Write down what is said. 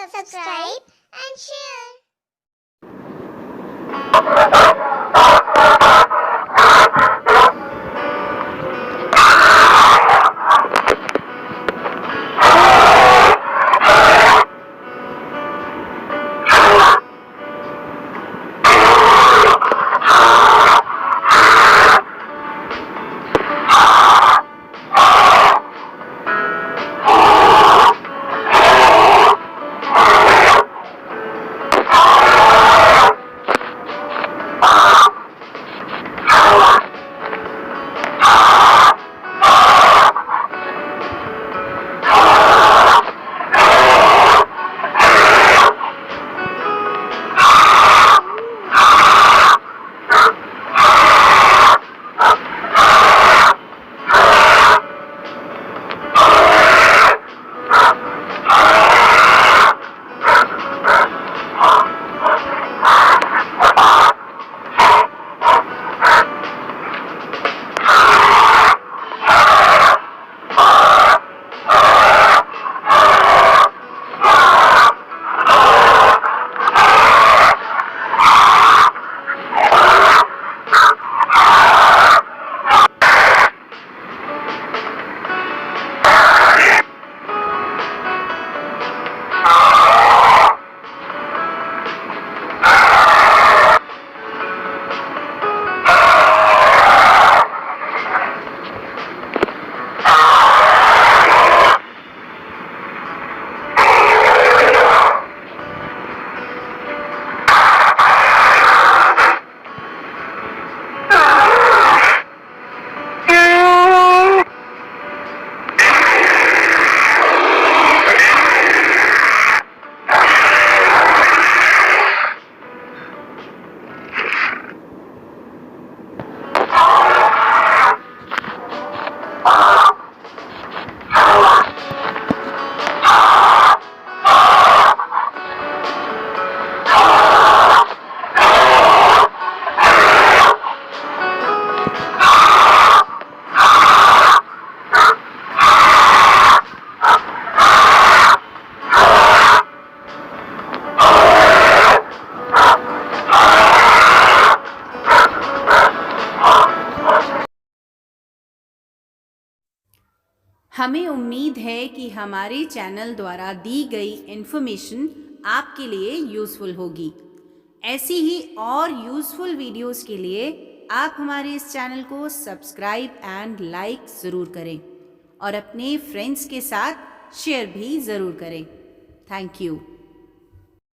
subscribe and share. हमें उम्मीद है कि हमारे चैनल द्वारा दी गई इन्फॉर्मेशन आपके लिए यूज़फुल होगी। ऐसी ही और यूज़फुल वीडियोस के लिए आप हमारे इस चैनल को सब्सक्राइब एंड लाइक ज़रूर करें और अपने फ्रेंड्स के साथ शेयर भी ज़रूर करें। Thank you.